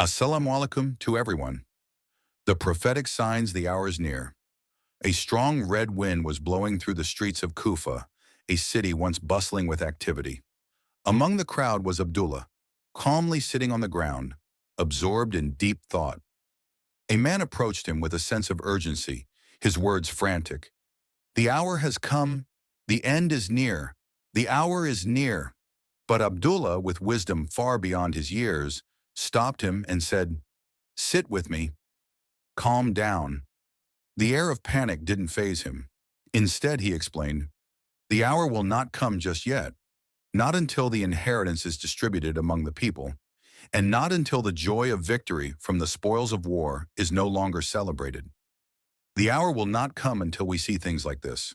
Assalamu alaikum to everyone. The prophetic signs the hour is near. A strong red wind was blowing through the streets of Kufa, a city once bustling with activity. Among the crowd was Abdullah, calmly sitting on the ground, absorbed in deep thought. A man approached him with a sense of urgency, his words frantic. The hour has come. The end is near. The hour is near. But Abdullah, with wisdom far beyond his years, stopped him and said, "Sit with me. Calm down." The air of panic didn't faze him. Instead, he explained, "The hour will not come just yet, not until the inheritance is distributed among the people, and not until the joy of victory from the spoils of war is no longer celebrated. The hour will not come until we see things like this."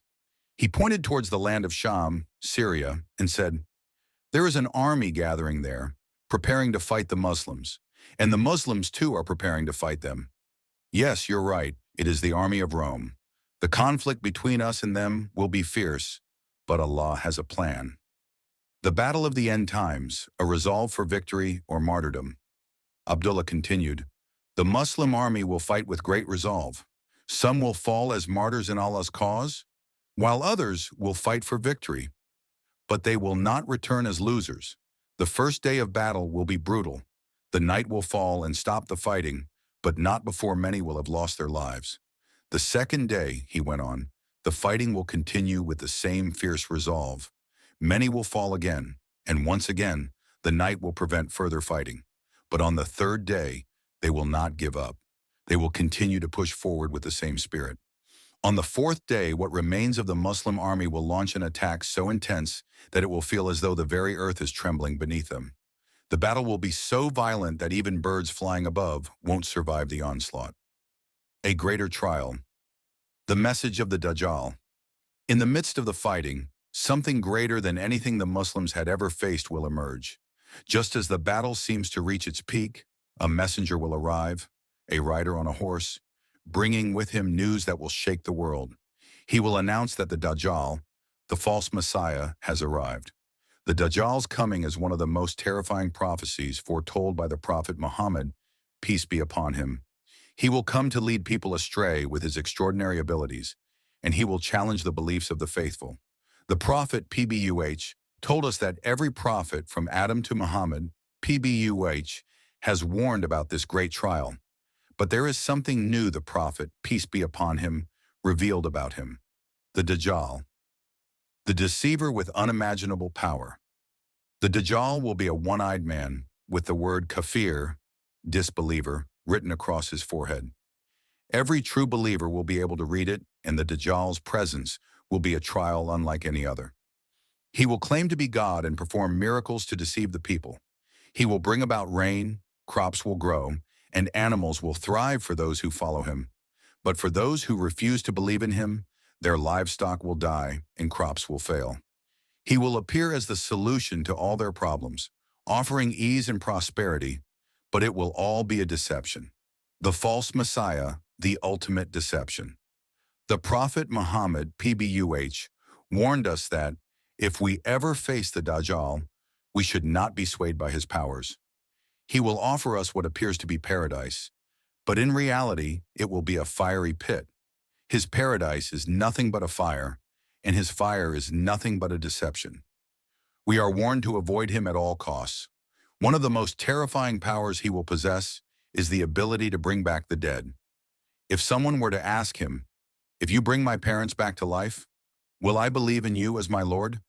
He pointed towards the land of Sham, Syria, and said, "There is an army gathering there, preparing to fight the Muslims, and the Muslims too are preparing to fight them. Yes, you're right, it is the army of Rome. The conflict between us and them will be fierce, but Allah has a plan. The battle of the end times, a resolve for victory or martyrdom." Abdullah continued, "The Muslim army will fight with great resolve. Some will fall as martyrs in Allah's cause, while others will fight for victory. But they will not return as losers. The first day of battle will be brutal. The night will fall and stop the fighting, but not before many will have lost their lives. The second day," he went on, "the fighting will continue with the same fierce resolve. Many will fall again, and once again, the night will prevent further fighting. But on the third day, they will not give up. They will continue to push forward with the same spirit. On the fourth day, what remains of the Muslim army will launch an attack so intense that it will feel as though the very earth is trembling beneath them. The battle will be so violent that even birds flying above won't survive the onslaught." A greater trial. The message of the Dajjal. In the midst of the fighting, something greater than anything the Muslims had ever faced will emerge. Just as the battle seems to reach its peak, a messenger will arrive, a rider on a horse, bringing with him news that will shake the world. He will announce that the Dajjal, the false Messiah, has arrived. The Dajjal's coming is one of the most terrifying prophecies foretold by the Prophet Muhammad, peace be upon him. He will come to lead people astray with his extraordinary abilities, and he will challenge the beliefs of the faithful. The Prophet, PBUH, told us that every prophet from Adam to Muhammad, PBUH, has warned about this great trial. But there is something new the Prophet, peace be upon him, revealed about him. The Dajjal, the deceiver with unimaginable power. The Dajjal will be a one-eyed man with the word kafir, disbeliever, written across his forehead. Every true believer will be able to read it, and the Dajjal's presence will be a trial unlike any other. He will claim to be God and perform miracles to deceive the people. He will bring about rain, crops will grow, and animals will thrive for those who follow him. But for those who refuse to believe in him, their livestock will die and crops will fail. He will appear as the solution to all their problems, offering ease and prosperity, but it will all be a deception. The false Messiah, the ultimate deception. The Prophet Muhammad, PBUH, warned us that if we ever face the Dajjal, we should not be swayed by his powers. He will offer us what appears to be paradise, but in reality, it will be a fiery pit. His paradise is nothing but a fire, and his fire is nothing but a deception. We are warned to avoid him at all costs. One of the most terrifying powers he will possess is the ability to bring back the dead. If someone were to ask him, "If you bring my parents back to life, will I believe in you as my Lord?"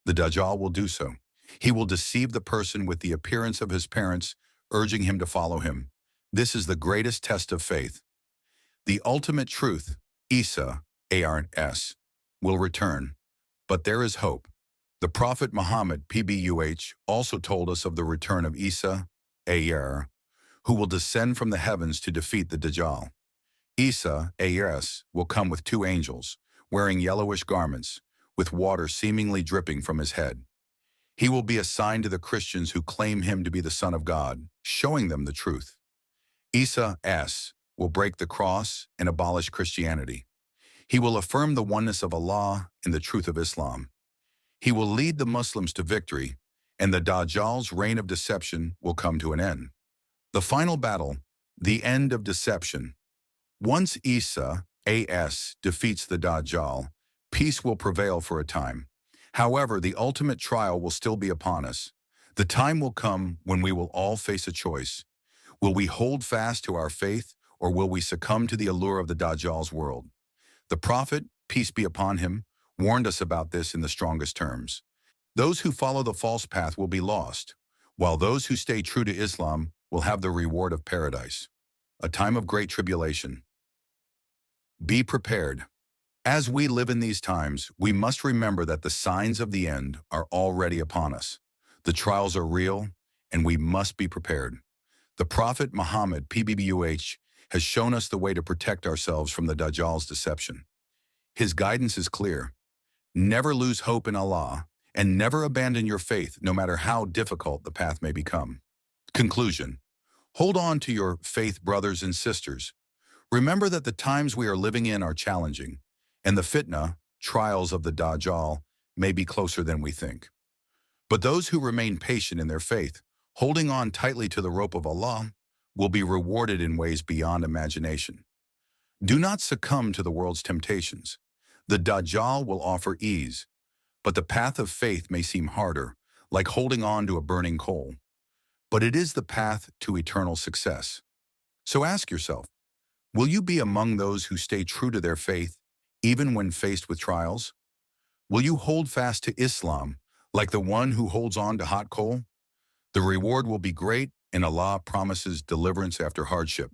The Dajjal will do so. He will deceive the person with the appearance of his parents, urging him to follow him. This is the greatest test of faith. The ultimate truth, Eesa, ARS, will return. But there is hope. The Prophet Muhammad, PBUH, also told us of the return of Eesa, AR, who will descend from the heavens to defeat the Dajjal. Eesa, ARS, will come with two angels, wearing yellowish garments, with water seemingly dripping from his head. He will be a sign to the Christians who claim him to be the Son of God, showing them the truth. Eesa S. will break the cross and abolish Christianity. He will affirm the oneness of Allah and the truth of Islam. He will lead the Muslims to victory, and the Dajjal's reign of deception will come to an end. The final battle, the end of deception. Once Isa, A.S., defeats the Dajjal, peace will prevail for a time. However, the ultimate trial will still be upon us. The time will come when we will all face a choice. Will we hold fast to our faith, or will we succumb to the allure of the Dajjal's world? The Prophet, peace be upon him, warned us about this in the strongest terms. Those who follow the false path will be lost, while those who stay true to Islam will have the reward of paradise. A time of great tribulation. Be prepared. As we live in these times, we must remember that the signs of the end are already upon us. The trials are real, and we must be prepared. The Prophet Muhammad, PBBUH, has shown us the way to protect ourselves from the Dajjal's deception. His guidance is clear. Never lose hope in Allah, and never abandon your faith, no matter how difficult the path may become. Conclusion. Hold on to your faith, brothers and sisters. Remember that the times we are living in are challenging, and the fitna, trials of the Dajjal, may be closer than we think. But those who remain patient in their faith, holding on tightly to the rope of Allah, will be rewarded in ways beyond imagination. Do not succumb to the world's temptations. The Dajjal will offer ease, but the path of faith may seem harder, like holding on to a burning coal. But it is the path to eternal success. So ask yourself, will you be among those who stay true to their faith, even when faced with trials? Will you hold fast to Islam, like the one who holds on to hot coal? The reward will be great, and Allah promises deliverance after hardship.